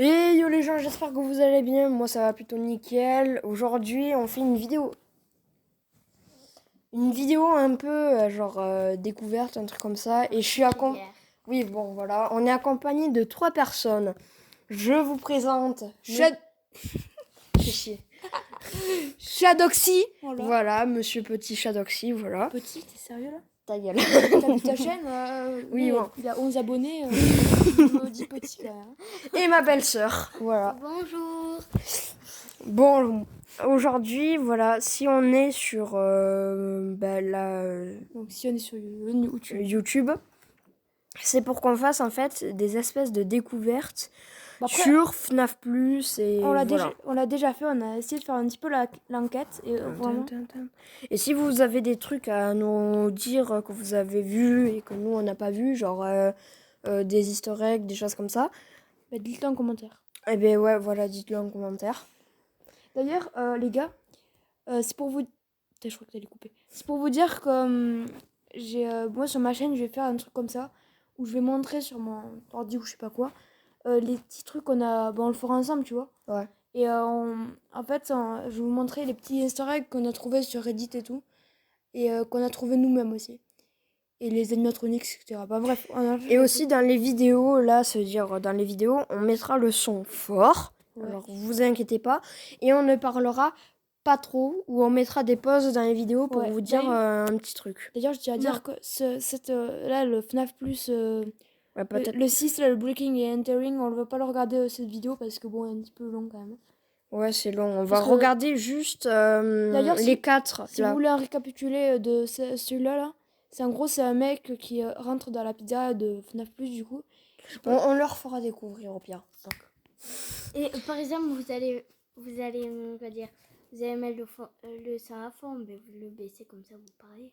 Et yo les gens, j'espère que vous allez bien. Moi ça va plutôt nickel. Aujourd'hui on fait une vidéo. Une vidéo un peu découverte, un truc comme ça. Et je suis accompagné. Oui bon voilà, on est accompagné de 3 personnes. Je vous présente Shadoxy. Voilà, monsieur Petit Shadoxy, voilà. Petit, t'es sérieux là? Ta gueule. T'as vu ta chaîne Oui, bon. Il a 11 abonnés, je me dis petit quand même. Et ma belle-sœur, voilà. Bonjour. Bon, aujourd'hui, voilà, si on est sur Donc si on est sur YouTube, c'est pour qu'on fasse en fait des espèces de découvertes après, sur FNAF+, et on l'a voilà. déjà fait, on a essayé de faire un petit peu l'enquête. Et vraiment... Et si vous avez des trucs à nous dire que vous avez vu et que nous on n'a pas vu, genre des easter eggs, des choses comme ça, bah, dites-le en commentaire. Eh ben ouais, voilà, dites-le en commentaire. D'ailleurs, les gars, c'est pour vous... Putain, je crois que t'allais couper. C'est pour vous dire que moi sur ma chaîne, je vais faire un truc comme ça, où je vais montrer sur mon ordi ou je sais pas quoi, les petits trucs qu'on a... Bon, on le fera ensemble, tu vois. Ouais. Et en fait, je vais vous montrer les petits easter eggs qu'on a trouvés sur Reddit et tout. Et qu'on a trouvé nous-mêmes aussi. Et les animatronics, etc. Bah bref. Et aussi dans les vidéos, là, c'est-à-dire dans les vidéos, on mettra le son fort. Ouais. Alors vous inquiétez pas. Et on ne parlera pas trop, ou on mettra des pauses dans les vidéos pour vous dire un petit truc. D'ailleurs, je tiens à dire que là, le FNAF+, le 6, là, le Breaking et Entering, on ne va pas le regarder cette vidéo parce que bon, c'est un petit peu long quand même. Ouais, c'est long. On va regarder juste les 4. Si vous voulez un récapitulé de celui-là, là, c'est un mec qui rentre dans la pizza de FNAF+, du coup. On leur fera découvrir au pire. Donc. Et par exemple, vous allez on va dire, vous allez mettre le son à fond, mais vous le baissez comme ça, vous parlez.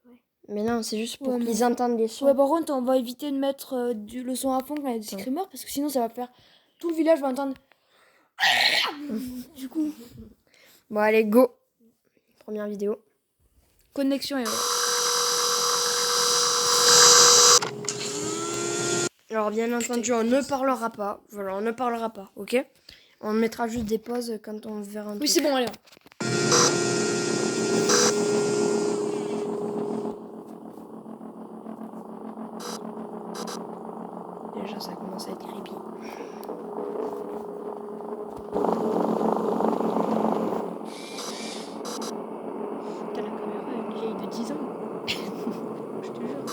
Ouais. Mais non, c'est juste pour qu'ils entendent les sons. Ouais, par contre, on va éviter de mettre le son à fond quand il y a des screamers, parce que sinon ça va faire... Tout le village va entendre... Du coup... Bon, allez, go. Première vidéo. Connexion et... Alors, bien entendu, on ne parlera pas. Voilà, on ne parlera pas, ok? On mettra juste des pauses quand on verra un truc. Oui, c'est bon, allez. Déjà, ça commence à être creepy. T'as la caméra, une vieille de 10 ans. Je te jure.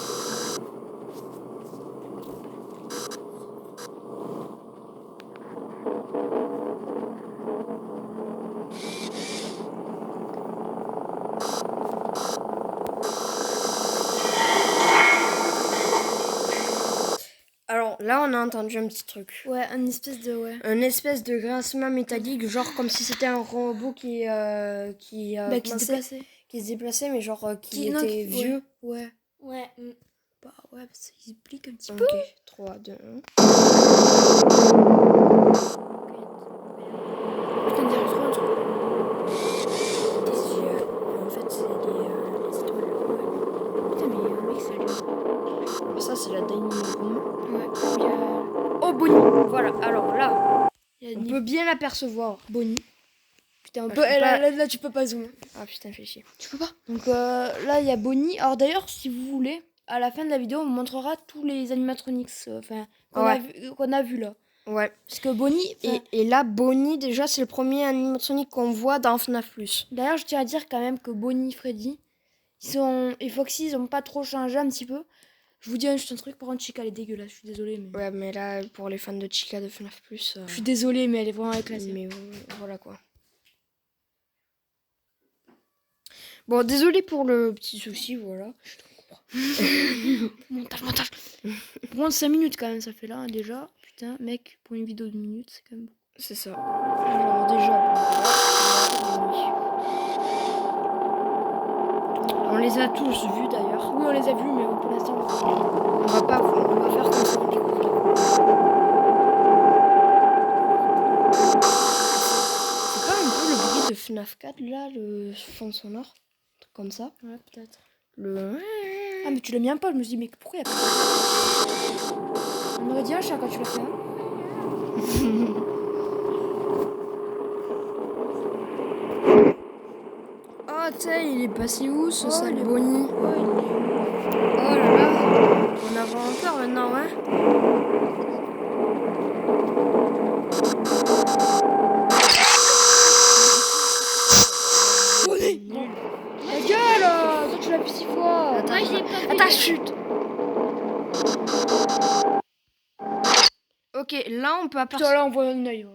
Alors, là, on a entendu un petit truc. Ouais, un espèce de grincement métallique, genre comme si c'était un robot qui se déplaçait, mais genre qui était vieux. Ouais. Ouais. Bah ouais, parce qu'il se plique un petit peu. peu. Ok, 3, 2, 1. Putain, on dirait trop un truc. Des yeux. En fait, c'est les étoiles. Ouais. Putain, mais mec, ça lui... Ça, c'est la dining room. Ouais. Oh, Bonnie. Voilà, alors là, on peut bien l'apercevoir. Bonnie. Putain, là, tu peux pas zoomer. Ah putain, fais chier. Tu peux pas. Donc là, il y a Bonnie. Alors d'ailleurs, si vous voulez, à la fin de la vidéo, on vous montrera tous les animatronics qu'on a vu là. Ouais. Parce que Bonnie... Et là, Bonnie, déjà, c'est le premier animatronique qu'on voit dans FNAF+. D'ailleurs, je tiens à dire quand même que Bonnie, Freddy, et Foxy, ils ont pas trop changé un petit peu. Je vous dis juste un truc, par contre, Chica, elle est dégueulasse, je suis désolée. Mais... Ouais, mais là, pour les fans de Chica de FNAF+... Je suis désolée, mais elle est vraiment éclatée. Mais voilà quoi. Bon, désolé pour le petit souci, voilà. Je te comprends. montage. Pour moi, 5 minutes quand même, ça fait là, déjà. Putain, mec, pour une vidéo de minutes, c'est quand même... C'est ça. Alors déjà, on les a tous vus d'ailleurs. Oui, on les a vus, mais pour l'instant, on va faire comme ça. C'est pas un peu le bruit de FNAF 4 là, le fond sonore? Un truc comme ça. Ouais, peut-être. Ah, mais tu l'as mis un peu, je me suis dit, mais pourquoi il y a pas... On aurait dit un chat quand tu l'as fait, hein. sais, il est passé où ce Oh, sale il est- Bonnie? Ouais, Oh là là, on a vraiment peur maintenant, hein? Bonnie, bon. Ta gueule, toi tu l'as vu 6 fois. Attends, Moi, j'ai pas vu. attends, chut! Ok, là on peut Putain, apercevoir. là on voit un œil. Ouais.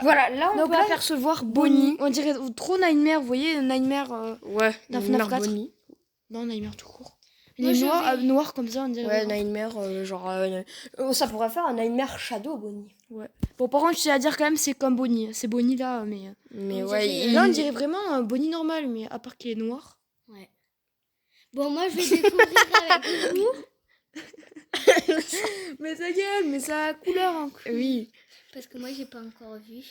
Voilà, là on Donc peut là, apercevoir Bonnie. On dirait trop Nightmare, vous voyez, Nightmare. Ouais, Dans Nightmare FNAF 4. Bonnie. Non, Nightmare tout court. Moi, Il est je noir, vais- noir comme ça, on dirait. Ouais, vraiment. Nightmare, ça pourrait faire un Nightmare Shadow Bonnie. Ouais. Bon, par contre, je tiens à dire quand même, c'est comme Bonnie. C'est Bonnie là, mais. Mais On ouais, dirait- Là, on dirait vraiment un Bonnie normal, mais à part qu'il est noir. Ouais. Bon, moi, je vais découvrir avec vous. Mais ta gueule, mais ça a couleur. Hein. Oui. Parce que moi, j'ai pas encore vu.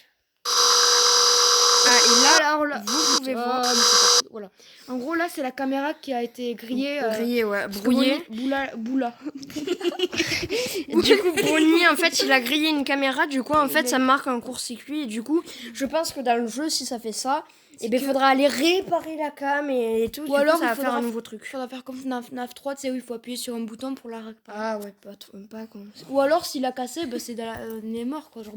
Ah, et là, Alors là, vous pouvez voir. mais c'est pas- voilà. En gros, là, c'est la caméra qui a été grillée. Grillé, ouais, parce que brouillé. Bonnie- Boula. Du coup, Bonnie, en fait, il a grillé une caméra. Du coup, en fait, ça marque un court-circuit. Et du coup, je pense que dans le jeu, si ça fait ça, il faudra aller réparer la cam et tout. Ou Du coup, alors, ça il va faire faudra un nouveau truc. Faudra faire comme FNAF 3, tu sais, où il faut appuyer sur un bouton pour la réparer. Ah ouais, pas con. Ou alors, s'il a cassé, bah, c'est il est mort, quoi. Genre.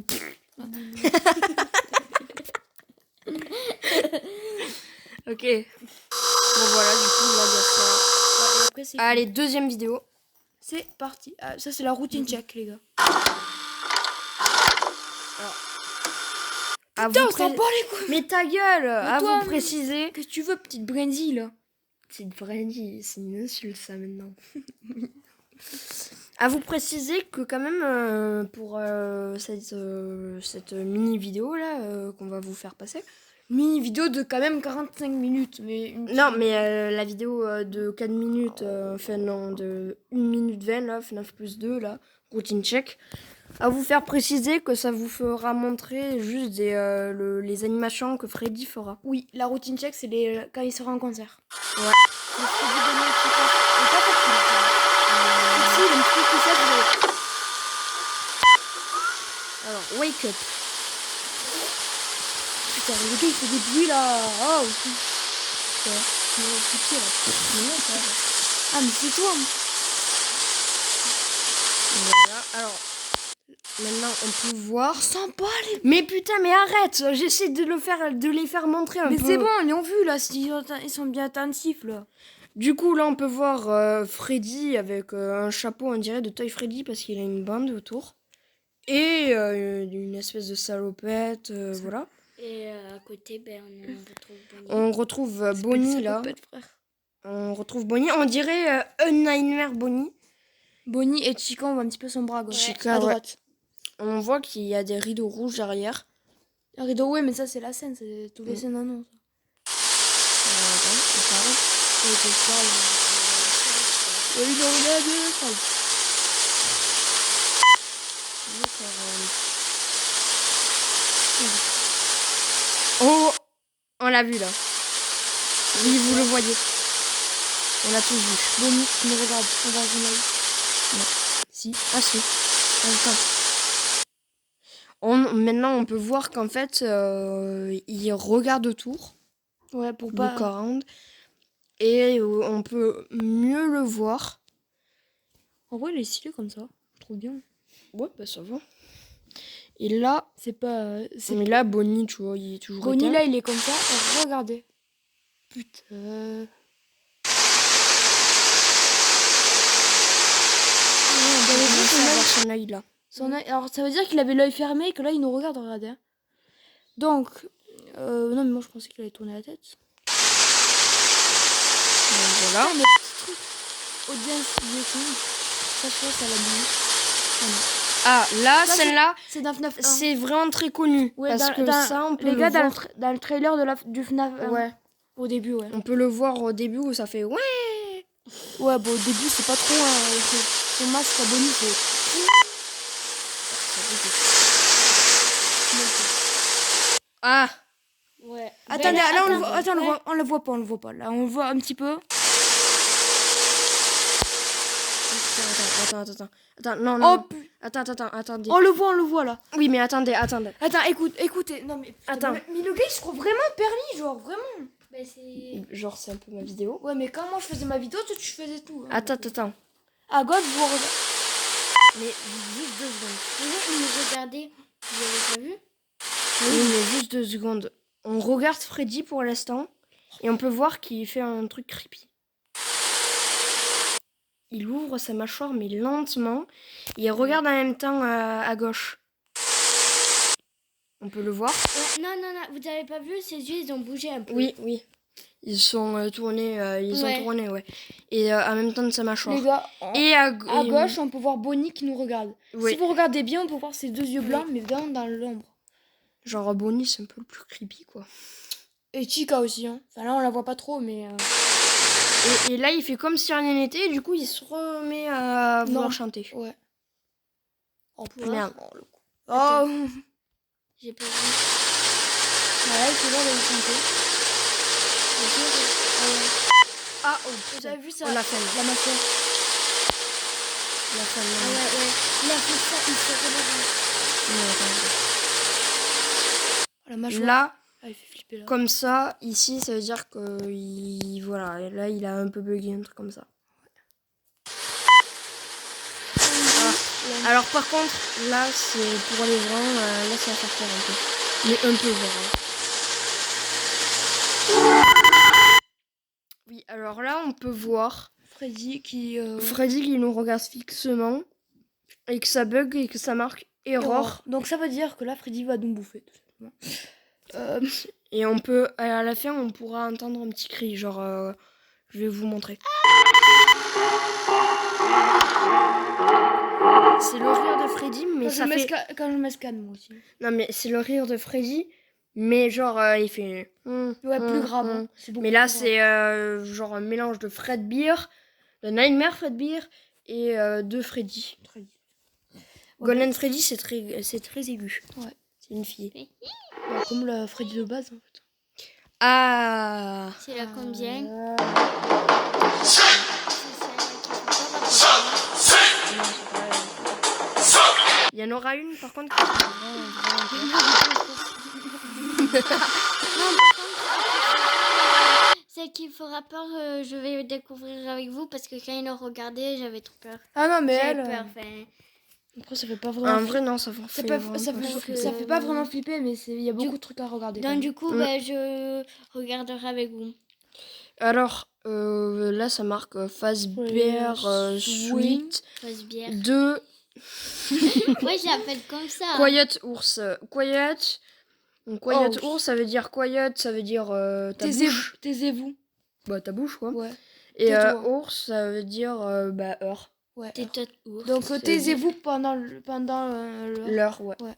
Ok. Bon, voilà, du coup, là, il y a ça. Ouais, et après, c'est Allez, deuxième vidéo. C'est parti. Ah, ça, c'est la routine check, les gars. À Putain, vous on s'en pré- bat les couilles. Mais ta gueule, à toi, vous préciser. Qu'est-ce que tu veux, petite Brandy, là? Petite Brandy, c'est une insulte ça maintenant. À vous préciser que quand même pour cette mini vidéo là qu'on va vous faire passer. Mini vidéo de quand même 45 minutes. Mais Non mais la vidéo de 4 minutes, enfin non, de 1 minute 20 là, FNAF plus 2 là, routine check. À vous faire préciser que ça vous fera montrer juste les animations que Freddy fera. Oui, la routine check, c'est quand il sera en concert. Ouais. Le Freddy Bonnet, je sais pas. Mais pas facile. Si, il a un petit peu plus ça, vous allez- Alors, wake up. Putain, le gars, il fait des bruits, là. Oh, putain. Pitié, là. Ah, mais c'est toi. Voilà. Alors, maintenant on peut voir. Sympa, les... Mais putain, mais arrête. J'essaie de les faire montrer un Mais peu. c'est bon, ils l'ont vu, là. Ils sont bien attentifs, là. Du coup, là, on peut voir Freddy avec un chapeau, on dirait, de Toy Freddy parce qu'il a une bande autour. Et une espèce de salopette, voilà. Et à côté, ben, on retrouve Bonnie. On retrouve Bonnie, là. Frère. On retrouve Bonnie. On dirait un Nightmare Bonnie. Bonnie et Chica, on voit un petit peu son bras, gauche. Chica, à ouais. droite. On voit qu'il y a des rideaux rouges derrière. Un rideau, ouais, mais ça, c'est la scène. C'est tous les scènes annonces. On parle. Ouais, que je parle. Ouais, il en a deux, parle. Oh, on l'a vu là. Oui, vous le voyez. On l'a tous vu. Bonnie, tu me regardes. On va son œil. Si. Ah si. Attends. Maintenant, on peut voir qu'en fait, il regarde autour. Ouais, pour Look pas. around. Et on peut mieux le voir. En vrai, il est stylé comme ça. Je trouve bien. Ouais, bah ça va. Et là, C'est pas. mais là, Bonnie, tu vois, il est toujours Bonnie, éteint. là, il est comme ça. Et regardez. Putain. On peut avoir son œil là. Alors, ça veut dire qu'il avait l'œil fermé et que là, il nous regarde, regardez. Hein. Donc, non, mais moi, je pensais qu'il allait tourner la tête. Donc, voilà. Audience viewing. Ça, je pense, ça l'a mis. Ah, là, Ça, celle-là, C'est dans FNAF 1. c'est vraiment très connu. Ouais, parce que ça, on peut les le gars, voir. dans le trailer du FNAF 1. Ouais. Au début, ouais. On peut le voir au début où ça fait ouais. Ouais, bon, au début, c'est pas trop. Son masque à Bonnie, c'est. Ah. Ouais. Attendez, Ben, là, on le voit. attendez. Attends, Ouais. on le voit pas, on le voit pas. Là, on le voit un petit peu. Attends, non, non. Oh, non. Attendez. on le voit là. Oui, mais attendez. Attends, écoutez. Non, mais. Attends. Mais le gars, il se croit vraiment permis, genre, vraiment. Bah, c'est... Genre, c'est un peu ma vidéo. Ouais, mais quand moi je faisais ma vidéo, toi tu faisais tout. Hein. Attends. À gauche, vous regardez. Mais juste 2 secondes. Vous nous regardez, vous avez pas vu? Oui, mais juste 2 secondes. On regarde Freddy pour l'instant et on peut voir qu'il fait un truc creepy. Il ouvre sa mâchoire mais lentement et il regarde en même temps à gauche. On peut le voir? Ouais, non, vous avez pas vu, ses yeux ils ont bougé un peu. Oui. Ils sont tournés, Ouais. ont tourné, ouais. Et en même temps de sa mâchoire. Les gars, Et à gauche, on peut voir Bonnie qui nous regarde. Oui. Si vous regardez bien, on peut voir ses 2 yeux blancs, mais vraiment dans l'ombre. Genre Bonnie, c'est un peu le plus creepy, quoi. Et Chica aussi, hein. Enfin là, on la voit pas trop, mais... Et là, il fait comme si rien n'était, et du coup, il se remet à vouloir chanter. Ouais. Oh, merde. Oh. J'ai pas vu. Voilà, il fait l'air de chanter. Ah, oh, Vous avez vu ça? On l'a fait, La mâchoire. La femme, Ah ouais. Il a fait ça, il s'est relève. La mâchoire. Là, Ah, il fait flipper là. comme ça, ici, ça veut dire que voilà, et là, il a un peu bugué, un truc comme ça. Ah. Alors par contre, là, c'est pour les gens, là, ça va faire peur un peu. Mais un peu, genre. Oui, alors là, on peut voir Freddy qui... Freddy qui nous regarde fixement, et que ça bug, et que ça marque error. Donc ça veut dire que là, Freddy va nous bouffer, tout simplement. Et on peut, à la fin, on pourra entendre un petit cri, genre, je vais vous montrer. C'est le rire de Freddy, mais ça fait... Quand je m'escane, moi aussi. Non, mais c'est le rire de Freddy, mais genre, il fait... Ouais, plus grave. Hein. Mais là, c'est genre un mélange de Fredbear, de Nightmare Fredbear, et de Freddy. Golden Freddy, c'est très aigu. Ouais. C'est une fille. Ouais, comme le Freddy de base, en fait. Ah. C'est la combien? Il y en aura une, par contre, qui sera vraiment Celle qui fera peur, je vais découvrir avec vous parce que quand ils l'ont regardé, j'avais trop peur. Ah non, mais J'avais elle... peur, enfin... Après, ça fait pas vraiment... En vrai, non, ça Ça fait fait pas vraiment flipper, mais il y a beaucoup de trucs à regarder. Donc du coup, je regarderai avec vous. Alors, là, ça marque Fazbear Suite Fazbear. 2... Ouais, j'appelle comme ça. Quiet Ours. Quiet. Donc, quiet Oh. Ours, ça veut dire quiet, ça veut dire ta bouche. Taisez-vous. Bah, ta bouche, quoi. Ouais. Et Tais-toi. ours, ça veut dire heure. Ouais. Tais-toi, ours. Donc taisez-vous pendant L'heure, ouais. Ouais.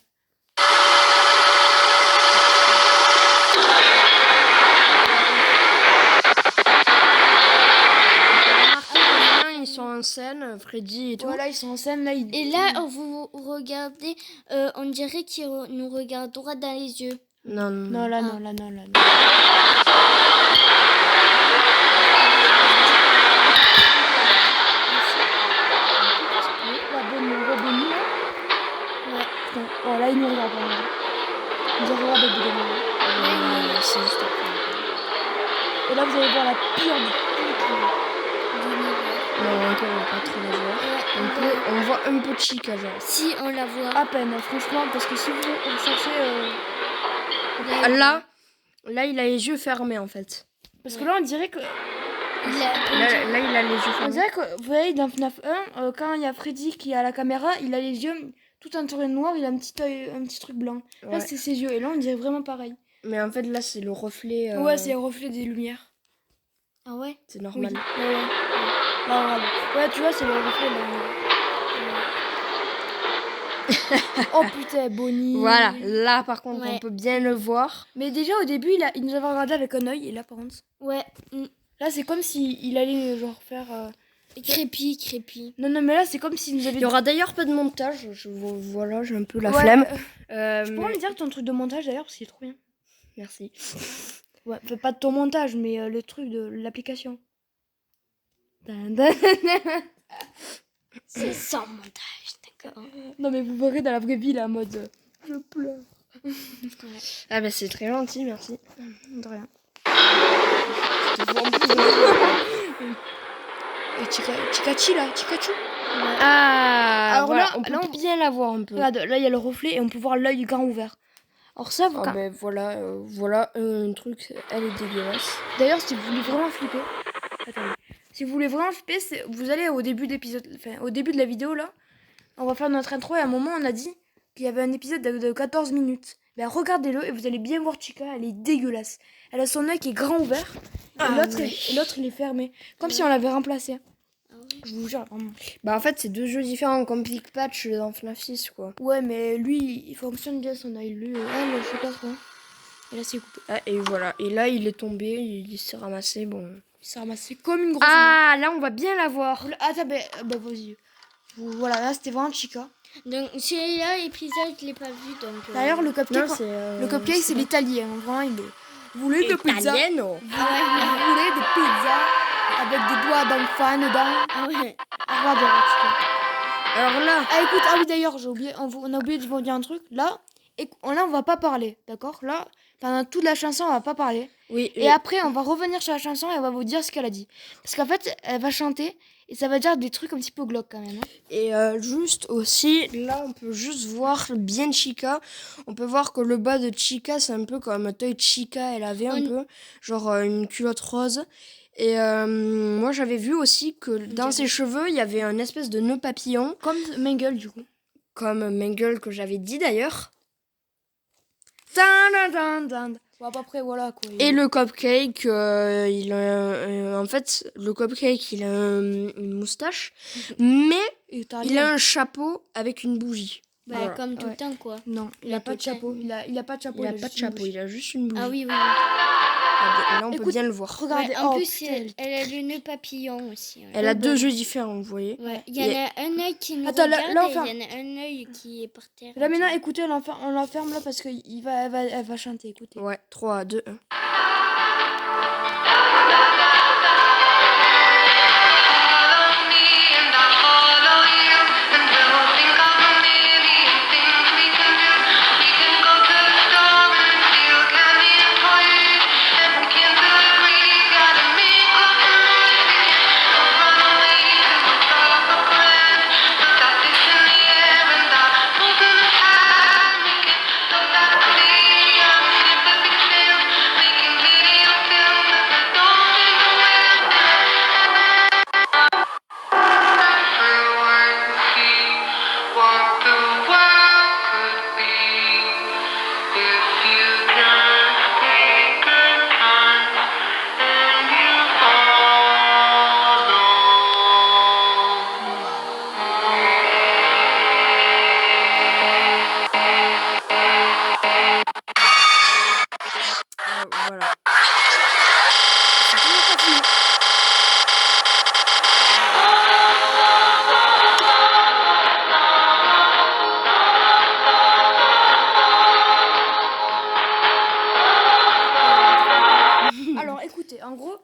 Ils sont en scène, Freddy et tout. Voilà, ils sont en scène là. Et là, vous regardez, on dirait qu'il nous regarde droit dans les yeux. Non. Non, là. La Bonnie là. Ouais. Putain. Oh là, il nous regarde pas. Il nous regarde avec des Ouais, c'est juste après. Et là, vous allez voir la pire du Non, encore, on va pas trop la voir. On voit un peu de Chica, genre. Si, on la voit. à peine, franchement, parce que si vous cherchez... Là, il a les yeux fermés, en fait. Parce que là, on dirait que... Il Il a les yeux On fermés. dirait que, vous voyez, dans FNAF 1, quand il y a Freddy qui a la caméra, il a les yeux tout entourés de noir, il a un petit œil, un petit truc blanc. Là, Ouais. c'est ses yeux, et là, on dirait vraiment pareil. Mais en fait, là, c'est le reflet. Ouais, c'est le reflet des lumières. Ah ouais? C'est normal. Ouais. Là, regarde. Ouais, tu vois, c'est le reflet là. Oh putain, Bonnie. Voilà, là, par contre, Ouais. on peut bien le voir. Mais déjà, au début, il nous avait regardé avec un œil, et là, par contre... Ouais. Là, c'est comme s'il allait, genre, faire... Crépi. Non, mais là, c'est comme s'il nous avait... Il y aura d'ailleurs pas de montage. Voilà, j'ai un peu la Ouais, flemme. Tu pourrais me dire ton truc de montage, d'ailleurs, parce qu'il est trop bien. Merci. Ouais, enfin, pas de ton montage, mais le truc de l'application. C'est sans montage, d'accord. Non, mais vous verrez dans la vraie vie, là, en mode... je pleure. Ah bah c'est très gentil, merci. De rien. Et Chikachi là, Chikachu. Ah, Alors voilà, là, on peut là, bien la voir un peu. Regarde, là il y a le reflet et on peut voir l'œil grand ouvert. Alors ça, Ah ben voilà, voilà un truc, elle est dégueulasse. d'ailleurs, si vous voulez vraiment flipper, attendez. Si vous voulez vraiment flipper, vous allez au début d'épisode, enfin au début de la vidéo là. On va faire notre intro et à un moment on a dit qu'il y avait un épisode de 14 minutes. Ben regardez-le et vous allez bien voir Chica, elle est dégueulasse. Elle a son œil qui est grand ouvert et l'autre il est fermé. Comme si on l'avait remplacé. Ah ouais. Je vous jure, vraiment. Bah en fait c'est deux jeux différents comme Pick Patch dans FNAF 6 quoi. Ouais, mais lui, il fonctionne bien son œil. Lui, elle, je sais pas trop. Et là, c'est coupé. Ah, et voilà, et là il est tombé, il s'est ramassé, bon. Il s'est ramassé comme une grosse Ah là on va bien la voir. merde. Attends, bah vas-y. Voilà, là, c'était vraiment Chica. Donc celui-là, l'épisode, je l'ai pas vu. Donc, D'ailleurs, le cupcake, Non, c'est le cupcake, c'est l'italien. Vraiment, il est... Vous voulez des pizzas? Italiano. Vous voulez des pizzas avec des doigts d'enfant dedans? Ah ouais. Regarde, Chica. Alors là, Ah, écoute, ah oui, d'ailleurs, j'ai oublié, on a oublié de vous dire un truc. Là, on va pas parler, d'accord? Là, pendant toute la chanson, on va pas parler. oui, Et après, on va revenir sur la chanson et on va vous dire ce qu'elle a dit. Parce qu'en fait, elle va chanter et ça va dire des trucs un petit peu glauques quand même. Hein. et juste aussi, là on peut juste voir bien Chica. On peut voir que le bas de Chica c'est un peu comme Toy Chica, elle avait un peu, genre une culotte rose. Et moi j'avais vu aussi que dans ses cheveux il y avait un espèce de nœud papillon. Comme Mangle, du coup. Comme Mangle que j'avais dit d'ailleurs. Bon, après, voilà quoi. Et le cupcake, il a, en fait, le cupcake, il a une moustache, mais il a un chapeau avec une bougie. Bah, Voilà. comme tout Ouais. le temps, quoi. Non, il a pas de chapeau. Il a pas de chapeau. Il a pas de chapeau, il a juste une bougie. Ah oui, oui. Ah, là, on peut Écoute, bien le voir. Regardez, Ouais, en oh, plus, putain. elle a le nœud papillon aussi. Ouais. Elle a deux yeux différents, vous voyez. Ouais. Il y en a un œil qui nous Attends, là, regarde là, et enfin- il y en a un œil qui est par terre. Là maintenant, écoutez, on l'enferme là parce qu'elle elle va chanter. Écoutez. Ouais, 3, 2, 1. Voilà. C'est toujours pas fini. Alors écoutez, en gros,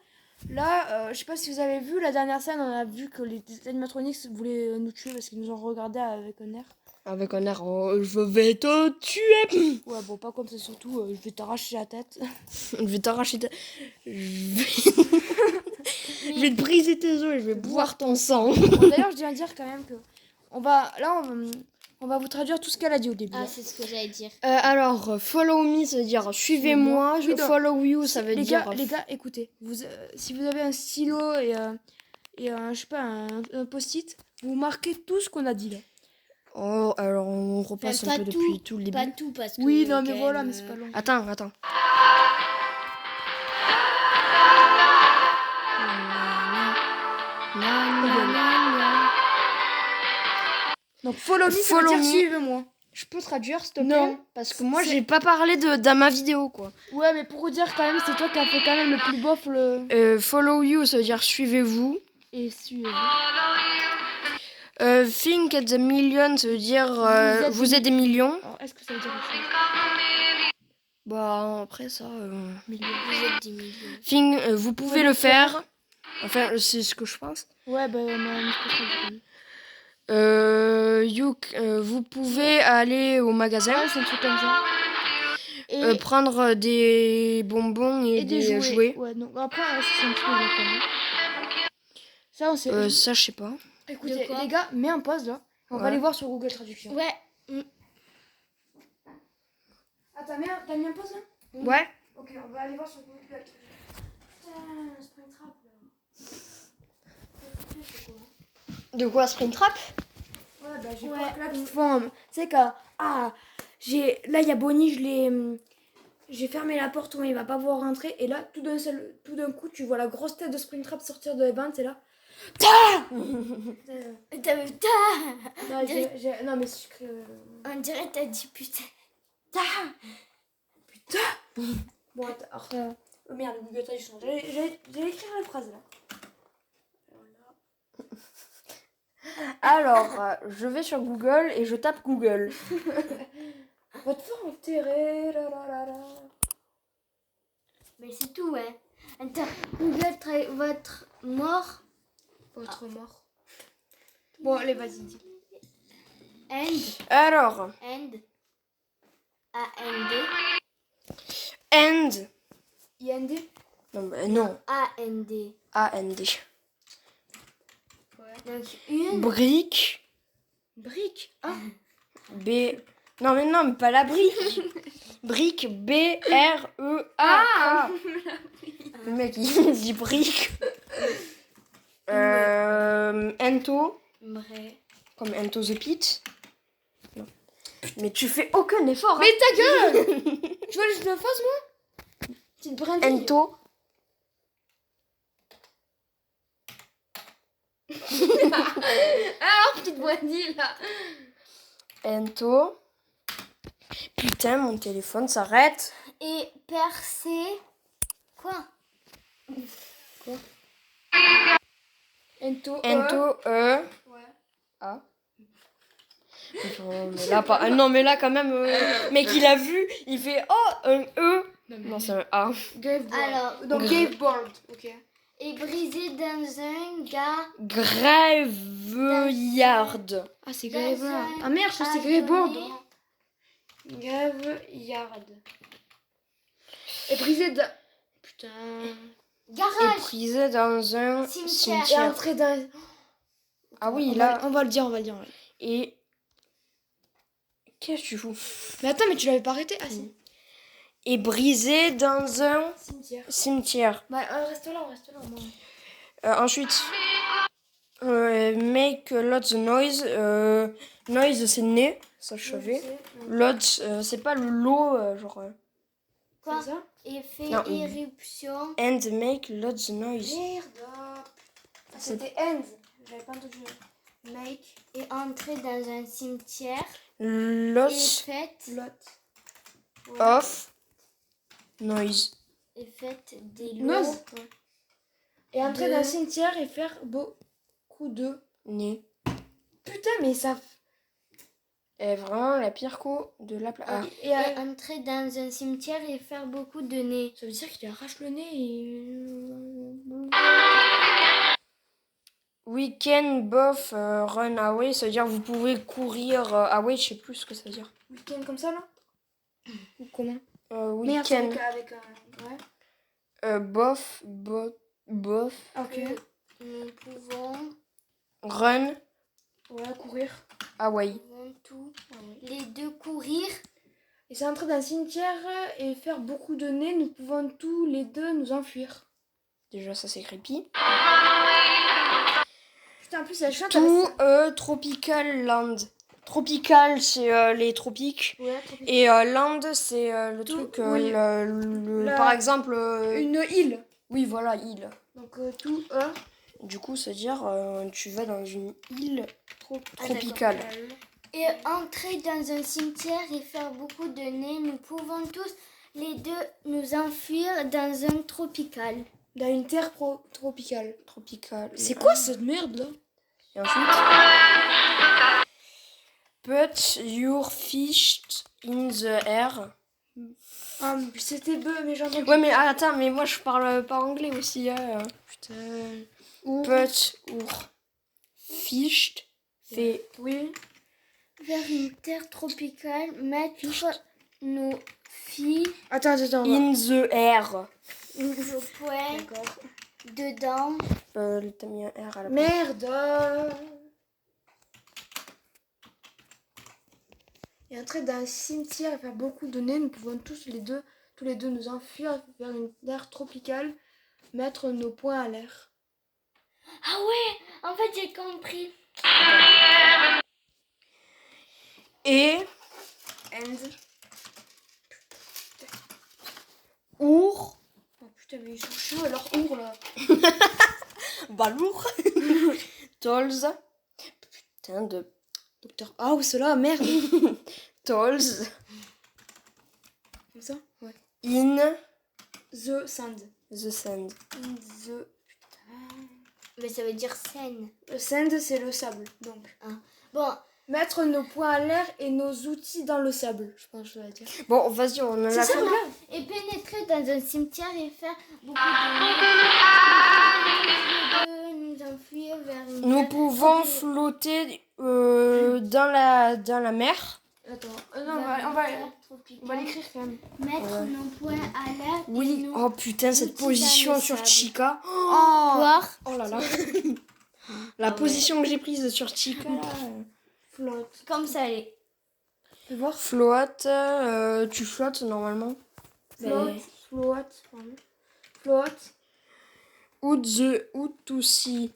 là, je sais pas si vous avez vu la dernière scène, on a vu que les animatronics voulaient nous tuer parce qu'ils nous ont regardé avec un air. Avec un air, je vais te tuer. Ouais, bon, pas comme ça, surtout, je vais t'arracher la tête. Je vais t'arracher ta... Je vais te briser tes os et je vais boire ton sang. Bon, d'ailleurs, je tiens à dire quand même que on va vous traduire tout ce qu'elle a dit au début. Ah, c'est ce que j'allais dire. Alors, follow me, ça veut dire suivez-moi. Oui, donc, Follow you, ça veut les dire... gars, écoutez, si vous avez un stylo et je sais pas, un post-it, vous marquez tout ce qu'on a dit là. Oh, alors on repasse Enfin, un pas peu tout, depuis tout le début. Pas tout, parce que... Oui, non, mais quand voilà, même, mais c'est pas long. Attends. Donc, follow me, ça veut Follow dire me. suivez-moi. Je peux traduire, s'il te plaît? Non. Parce que moi, C'est- j'ai pas parlé dans ma vidéo, quoi. Ouais, mais pour vous dire quand même, c'est toi qui as fait quand même le plus bof Follow you, ça veut dire suivez-vous. et suivez-vous. Think at the million, ça veut dire vous êtes des millions. Alors, est-ce que ça veut dire quelque chose? Bah, après ça... Millions. Vous êtes 10 millions. Think, vous pouvez le faire. Enfin, c'est ce que je pense. Ouais, bah, mais je peux Vous pouvez aller au magasin. Ouais, c'est un truc comme ça. Et, prendre des bonbons et des jouets. Ouais, donc après, c'est un petit peu exactement. Ça, on sait. Ça, je sais pas. Écoutez, les gars, mets un pause là. On va aller voir sur Google Traduction. Ouais. Ah, t'as mis un pause là? Ouais. Ok, on va aller voir sur Google Traduction. Putain, Springtrap là. De quoi, Springtrap? Ouais, bah j'ai pas la petite forme. Tu sais que. Ah, là, il y a Bonnie, j'ai fermé la porte où il va pas pouvoir rentrer. Et là, tout d'un coup, tu vois la grosse tête de Springtrap sortir de Evan, c'est là. Non, Non, mais si je crie. on dirait que t'as dit putain. Putain. Bon, attends. Oh merde, Google Traduction. J'allais écrire la phrase là. Alors, je vais sur Google et je tape Google. Votre forme terré, là. Mais c'est tout, ouais. Attends, Google votre mort. Votre mort. Bon, allez, vas-y, dis. Alors, And. A-N-D. and. IND. Non, bah, non. A-N-D. A-N-D. Ouais. Donc, une. Brique. Brique. Ah. B. Non, mais pas la brique. Brique. B-R-E-A. Ah. Le mec, il dit brique. Ento. Vrai. Comme Ento the Pit. Non. Mais tu fais aucun effort. Mais ta gueule. Tu vois, je le fasse moi. Petite brindille. Ento. Ah, petite brindille là. Ento. Putain, mon téléphone s'arrête. Et percer. Quoi? Ento. Ento. Ouais. A. Mais là, pas... Non, mais là, quand même, mec, il a vu, il fait oh, un E. Non, c'est un A. Alors, Donc, Graveboard. Ok. et brisé dans un gars. Graveyard. Ah, c'est Dans Graveyard. un Ah merde, je crois que c'est avenir. Graveboard. Graveyard. Et brisé de. Putain. Et Garage. prisé dans un Cimetière. Et cimetière. entrer dans. Ah oui, on là. on va le dire. Et. Qu'est-ce que tu fous? Mais attends, mais tu l'avais pas arrêté? Ah si. Et brisé dans un Cimetière. cimetière. Bah, reste là, moi. Ensuite, make lots of noise. Noise, c'est nez, ça je savais. Lots, c'est pas le lot, genre. Quoi? C'est ça? Et fait Non. éruption. And make lots of noise. Merde. Ah, c'était end. J'avais pas entendu. Make. Et entrer dans un cimetière. Et Lots faites. Lot. of noise. Et faites des lots. Noise. Et entrer dans un cimetière et faire beaucoup de. Nez. Putain, mais ça. Est vraiment la pire co de la place. Et entrer dans un cimetière et faire beaucoup de nez. Ça veut dire qu'il arrache le nez et. We can both run away, ça veut dire vous pouvez courir away, je sais plus ce que ça veut dire. Week-end comme ça là? Ou comment? We Merde, can avec un. Ouais. both Ok. Nous pouvons. run Ouais, courir. away. Pouvons tous les deux courir. Et c'est entrer dans un cimetière et faire beaucoup de nez. Nous pouvons tous les deux nous enfuir. Déjà ça c'est creepy. Putain, en plus elle chante To avec. tropical land. Tropical c'est les tropiques. Ouais, trop Et land c'est le Tout, truc, oui. par exemple... Une île. Oui voilà, île. Donc tout Du coup c'est dire tu vas dans une île Ah, tropicale. Et entrer dans un cimetière et faire beaucoup de nez. Nous pouvons tous les deux nous enfuir dans un tropical. dans une terre tropicale. Tropicale. C'est quoi cette merde là? Et ensuite, put your fish in the air. Ah, mais c'était beu, mais j'entends. Ouais, mais attends, mais moi je parle pas anglais aussi. Putain. Put your fish fait Oui. Vers une terre tropicale, mettre nos filles Attends. In the air. nos poings dedans. T'as mis un R à la place. Merde. Et entrer dans un cimetière et faire beaucoup de nez, nous pouvons tous les deux nous enfuir vers une aire tropicale, mettre nos poings à l'air. Ah ouais, en fait j'ai compris. Et Our. Oh putain, mais ils sont chauds alors ours là. Balour. Tolls. Putain de. Docteur House là, merde. Tolls. Comme ça? Ouais. In The Sand. the sand. In the... Mais ça veut dire scène. Le sand, c'est le sable, donc. Bon, Mettre nos poings à l'air et nos outils dans le sable, je pense que je dois dire. Bon, vas-y, on en a fait. et pénétrer dans un cimetière et faire beaucoup de nous enfuir vers une Nous terre pouvons tropicale. flotter dans la mer. Attends, Vers non, une on va terre tropicale. l'écrire quand même. Mettre nos poings à l'air et Oui. nous Oh putain, cette outils dans position le sur sable. Chica. Voir. Oh là là. La position que j'ai prise sur Chica. Flotte. Comme ça, allez. Fais voir. Flotte. Tu flottes normalement. Flotte. Flotte. Out to sea.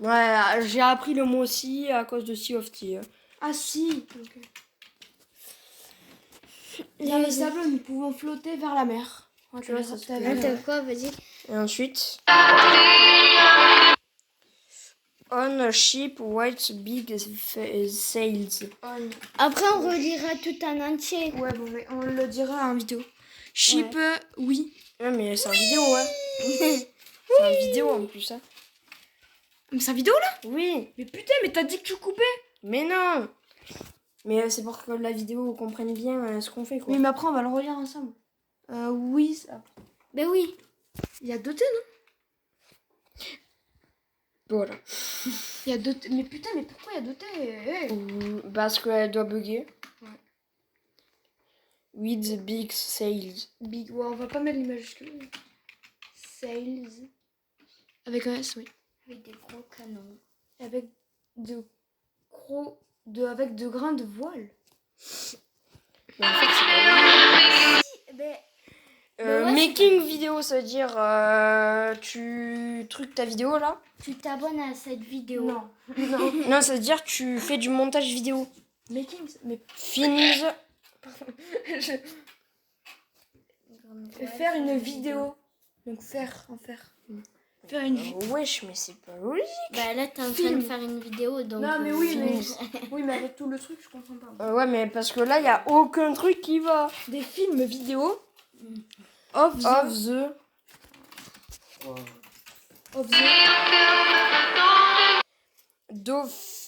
Ouais, j'ai appris le mot sea à cause de Sea of Tea. Ah si. Ok. Dans le sable, nous pouvons flotter vers la mer. Tu vois, ça se fait. T'as quoi, vas-y. Et ensuite. On a ship white big sails. Après, on relira tout en entier. Ouais, bon, mais on le dira en vidéo. Ship, oui. Ouais, mais c'est en vidéo, ouais. C'est en vidéo en plus, hein. Mais c'est en vidéo là? Oui, Mais putain, mais t'as dit que tu coupais. mais non. Mais c'est pour que la vidéo comprenne bien ce qu'on fait, quoi. Oui, mais après, on va le relire ensemble. Oui, ça. Ben oui. Il y a deux T, non? Voilà. Il y a deux T. Mais putain, mais pourquoi il y a deux T? Parce qu'elle doit bugger. Ouais. With the big sails. Big. Ouais, on va pas mettre les majuscules. Sales. Avec un S, oui. Avec des gros canons. Avec de avec de grandes voiles. Mais en fait, c'est pas Ben, vrai. ouais, Making vidéo, ça veut dire tu trucs ta vidéo là. tu t'abonnes à cette vidéo. Non. Non. Non, ça veut dire tu fais du montage vidéo. Making. Mais Films. faire une vidéo. Donc en faire. Faire une vidéo. Wesh, mais c'est pas logique. Bah là, t'es en train Film. de faire une vidéo, donc... Non, mais oui, mais... filme. oui, mais avec tout le truc, je comprends pas. Ouais, mais parce que là, il y a aucun truc qui va. Des films vidéo of the... Of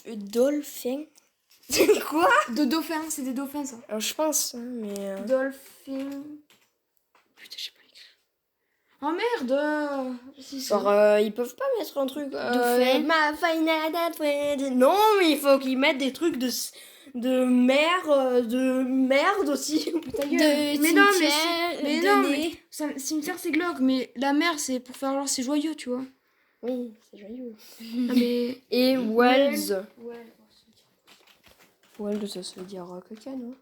the dolphin. C'est quoi? De dauphins, c'est des dauphins, ça. Je pense, hein, mais... Dolphin... Putain, je sais pas l'écrire. Oh merde! Si, c'est- Genre, ils peuvent pas mettre un truc... Dauphin. Ma final friend. Non, mais il faut qu'ils mettent des trucs de mer, de merde aussi. Ta gueule. De mais non, mais cimetière, mais de non, nez. mais cimetière c'est glauque, mais la mer c'est pour faire genre c'est joyeux, tu vois. Oui, c'est joyeux. Ah, mais Et Wells. ouais. Wells, ça se veut dire caca, non?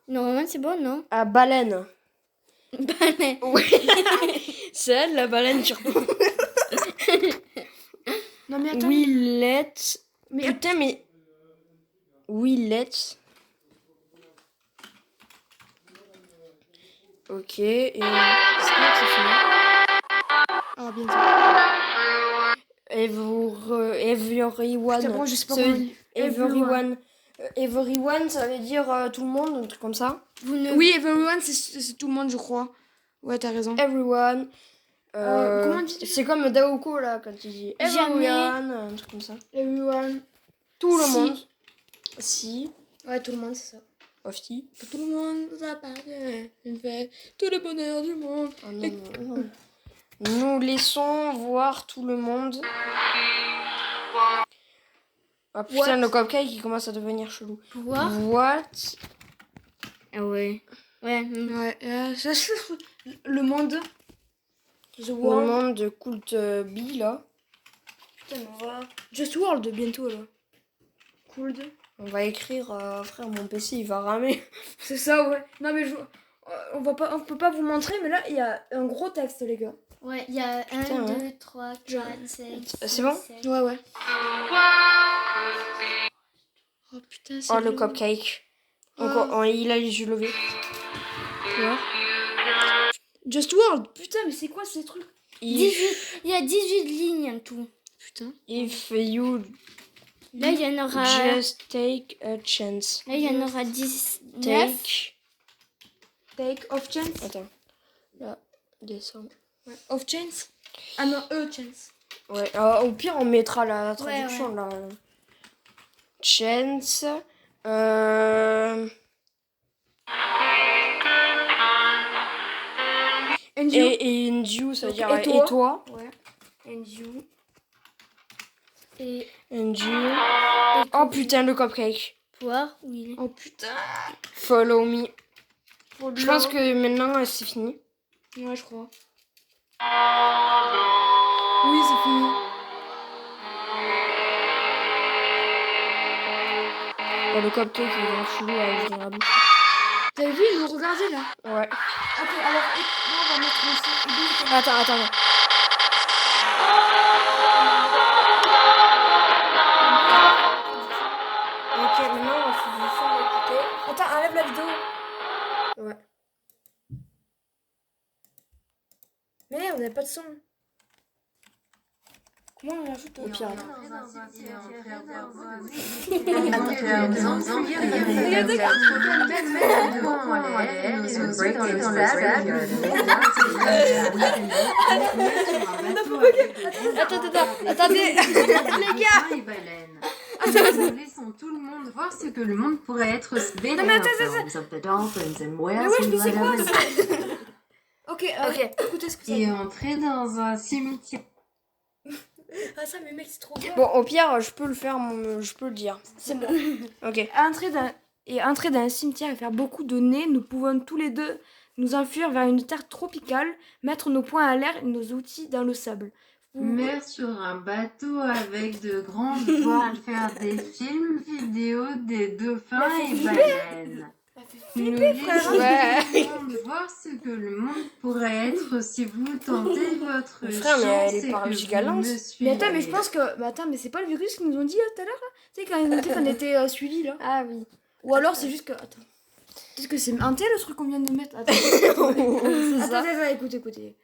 Normalement, c'est bon, non? Ah, baleine. Baleine. Ouais. C'est elle, la baleine, surtout. Non mais attends. Willet. Mais Putain, mais... Willet. Ok, et... C'est quoi que c'est fini? Ah bien sûr. Everyone. Putain, bon, je sais pas Ça comment veut- on dit. Everyone. Everyone, ça veut dire tout le monde, un truc comme ça. Vous ne... Oui, everyone c'est tout le monde, je crois. Ouais, t'as raison. Everyone. Comment on dit c'est comme Daoko là quand il dit Jamais. everyone, un truc comme ça. Everyone. Tout le Si. monde. Si. Ouais, tout le monde, c'est ça. Ofti. Que tout le monde s'appartient. Une fête, tout le bonheur du monde. Oh non, non. Nous laissons voir tout le monde. Ah putain, What? le cupcake il commence à devenir chelou. Voir. What Ah ouais. Ouais. Ouais, le monde. The Le World. monde de Cult B, là. Putain, mais on va... Just World, bientôt, là. Cool. On va écrire, frère, mon PC, il va ramer. C'est ça, ouais. Non, mais on peut pas vous montrer, mais là, il y a un gros texte, les gars. Ouais, il y a 1, Putain, 2, ouais. 3, 4, 5, C'est bon? 7. Ouais, ouais. Oh, putain, c'est Oh, le long. cupcake. Oh. Il a les yeux levés. Tu vois? Just World, putain, mais c'est quoi ces trucs? 18. Il y a 18 lignes en tout. Putain. If you Là, il y en aura... just take a chance. Là, il y en aura 19. Take off chance. Attends. Là, descends. Ouais. Off chance. Ah non, chance. Ouais, au pire, on mettra la traduction, ouais. là. Chance. And you. Et in you, ça veut Donc, dire et toi. Ouais. And you. Et And you. Oh putain, le cupcake. voir où il est. Oh putain. Follow me. Je pense que maintenant, c'est fini. Ouais, je crois. Oui, c'est fini. Oh, le cupcake, il est chelou à ouvrir la bouche. T'as vu, ils nous regardaient là. Ouais. Ok, alors, là, on va mettre ici. Attends. Ok, maintenant, on va vous faire écouter. Attends, enlève la vidéo. Ouais. Mais merde, on n'a pas de son. Comment on l'ajoute Au pire. Attendez, les gars. Nous laissons tout le monde voir ce que le monde pourrait être. Mais ouais, mais c'est quoi Ok, écoutez ce que c'est. Et entrer dans un cimetière. Ah ça, mais mec, c'est trop bien. Bon, au pire, je peux le faire, je peux le dire. C'est bon. Ok. Entrer dans un cimetière et faire beaucoup de nez, nous pouvons tous les deux nous enfuir vers une terre tropicale, mettre nos poings à l'air et nos outils dans le sable. Mettre sur un bateau avec de grandes voiles, faire des films vidéos des dauphins et baleines. Nous laissons Ouais. tout le monde voir ce que le monde pourrait être si vous tentez votre Mais frère, mais chance elle est et pas que galante. vous me Mais suivez. attends, mais je pense que... Mais attends, mais c'est pas le virus qu'ils nous ont dit tout à l'heure là. Tu sais, quand ils nous ont dit qu'on était suivis là. Ah oui. Ou alors c'est juste que... Attends. Peut-être que c'est un tel le truc qu'on vient de mettre. Attends. C'est ça. Attends, écoutez.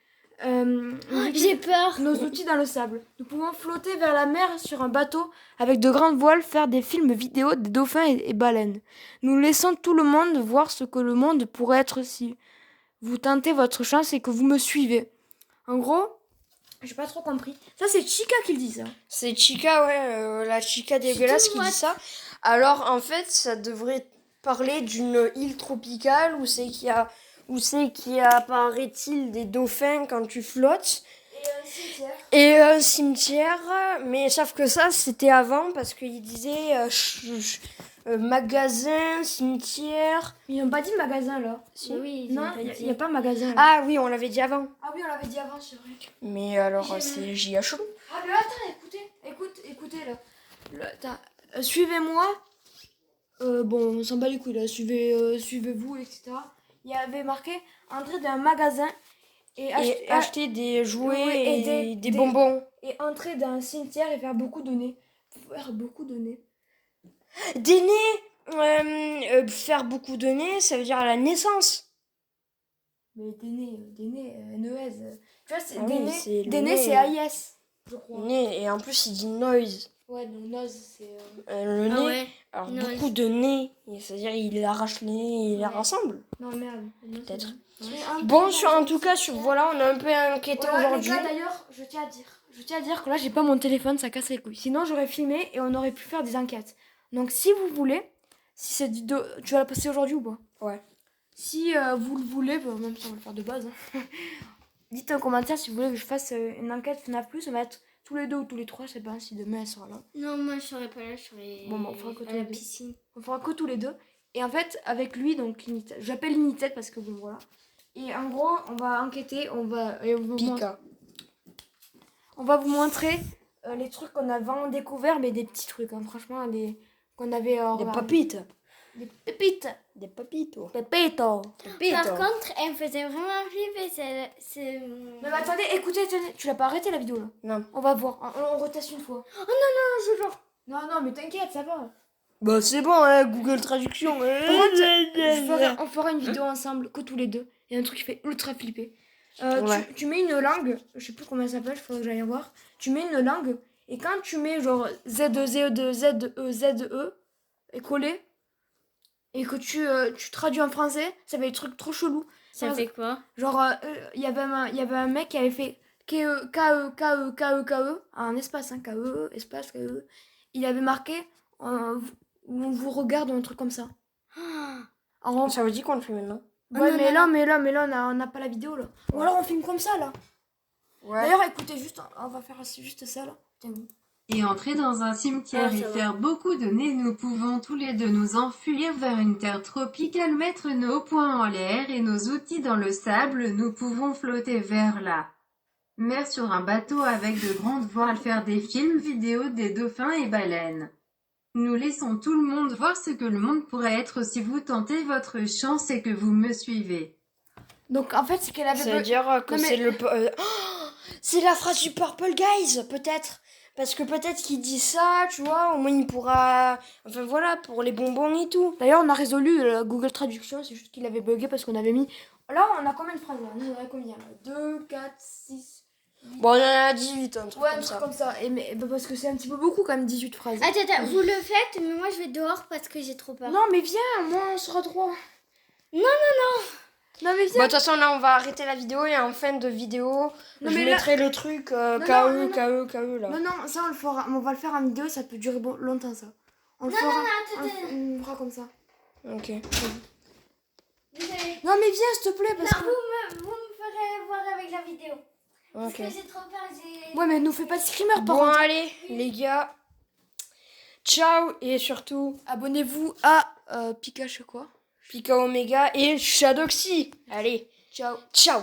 J'ai peur. Nos outils dans le sable. Nous pouvons flotter vers la mer sur un bateau avec de grandes voiles, faire des films vidéo des dauphins et baleines. Nous laissons tout le monde voir ce que le monde pourrait être si vous tentez votre chance et que vous me suivez. En gros, j'ai pas trop compris. Ça, c'est Chica qui le dit, ça. C'est Chica, ouais, la Chica dégueulasse qui dit ça. Alors, en fait, ça devrait parler d'une île tropicale où c'est qu'il y a, apparaît-il des dauphins quand tu flottes. Et un cimetière. Mais sauf que ça, c'était avant parce qu'il disait magasin, cimetière. Ils n'ont pas dit magasin, là. Si. Oui, ils ont Non, pas il dit. n'y a pas magasin. Là. Ah oui, on l'avait dit avant. Ah oui, on l'avait dit avant, c'est vrai. Mais alors, c'est J.A. chelou. Ah, mais attends, écoutez, là. Attends, suivez-moi. Bon, on s'en bat les couilles, là. Suivez-vous, etc. Il y avait marqué entrer dans un magasin et acheter des jouets ouais, et des bonbons. et entrer dans un cimetière et faire beaucoup de nez. Faire beaucoup de nez. Des nez, faire beaucoup de nez, ça veut dire à la naissance. Mais des nez, NES. Tu vois, c'est Ah des oui, nez, c'est le des nez, nez. c'est AIS, je crois. Nez, et en plus il dit noise. Ouais, donc nose, c'est... Le Ah nez, ouais. alors Noise. beaucoup de nez, c'est-à-dire il arrache les nez et il les rassemble. Non, merde. Peut-être. Ouais. Bon, en tout cas, voilà, on a un peu enquêté aujourd'hui. Les gars, d'ailleurs, je tiens à dire que là, j'ai pas mon téléphone, ça casse les couilles. Sinon, j'aurais filmé et on aurait pu faire des enquêtes. Donc, si vous voulez, si cette vidéo... Tu vas la poster aujourd'hui ou pas? Ouais. Si vous le voulez, bah, même si on va le faire de base, hein. Dites en commentaire si vous voulez que je fasse une enquête FNAF+. On va être tous les deux ou tous les trois, je sais pas si demain elle sera là. Non, moi je serais pas là, je serais Bon, bah, on fera que tous à les la deux. piscine. On fera que tous les deux. Et en fait, avec lui, donc j'appelle Limited parce que bon, voilà. Et en gros, on va enquêter, on va vous montrer les trucs qu'on a vraiment découverts, mais des petits trucs, hein, franchement, qu'on avait... Des remarqué. papites. Des pépites. Des papitos. Pépitos. Par contre, elle me faisait vraiment flipper. Mais attendez, écoutez, tenez, tu l'as pas arrêté la vidéo là? Non. On va voir, on reteste une fois. Oh non, je genre. Non, mais t'inquiète, ça va. Bah c'est bon, hein, Google Traduction. On fera une vidéo ensemble, que tous les deux. Il y a un truc qui fait ultra flipper. Ouais. Tu mets une langue, je sais plus comment elle s'appelle, il faudrait que j'aille voir. Tu mets une langue, et quand tu mets genre ZE et collé, et que tu traduis en français, ça fait des trucs trop chelous. Ça fait quoi? Genre, il y avait un mec qui avait fait K-E, en espace, hein, K-E, espace, K-E. Il avait marqué, on vous regarde ou un truc comme ça. Alors, Ça veut dire qu'on le fait maintenant. ouais, non, mais non, là, on n'a pas la vidéo là. Ou alors on filme comme ça là. Ouais. D'ailleurs, écoutez, juste, on va faire juste ça là. Tiens. Et entrer dans un cimetière Ah, et ça va. faire beaucoup de nez, nous pouvons tous les deux nous enfuir vers une terre tropicale, mettre nos poings en l'air et nos outils dans le sable, nous pouvons flotter vers la mer sur un bateau avec de grandes voiles, faire des films, vidéos des dauphins et baleines. Nous laissons tout le monde voir ce que le monde pourrait être si vous tentez votre chance et que vous me suivez. Donc en fait, c'est qu'elle avait. Ça veut dire que Non, mais- c'est le... c'est la phrase du Purple Guys, peut-être. Parce que peut-être qu'il dit ça, tu vois, au moins il pourra... Enfin voilà, pour les bonbons et tout. D'ailleurs, on a résolu Google Traduction, c'est juste qu'il avait bugué parce qu'on avait mis. Là, on a combien de phrases là? On en a combien là? 2, 4, 6. Bon, on en a 18, un truc Ouais, comme un truc ça. comme ça. Et mais, parce que c'est un petit peu beaucoup quand même, 18 phrases. Attends, vous le faites, mais moi je vais dehors parce que j'ai trop peur. Non, mais viens, moi on sera droit. Non. Non, mais Bon, viens. de toute façon, là, on va arrêter la vidéo et en fin de vidéo, Non, je mais là- mettrai le truc non, KE, là. Non, ça on le fera. On va le faire en vidéo, ça peut durer longtemps ça. On le Non, fera. attends. On fera comme ça. Ok. Désolée. Non, mais viens, s'il te plaît, parce Non, que. vous me ferez voir avec la vidéo. Parce Ok. que j'ai trop peur. Ouais, mais nous fais pas de screamer par Bon, contre. allez, les gars. Ciao, et surtout, Abonnez-vous à Pikachu quoi. Pika Omega et Shadowxy. Allez, Ciao. ciao.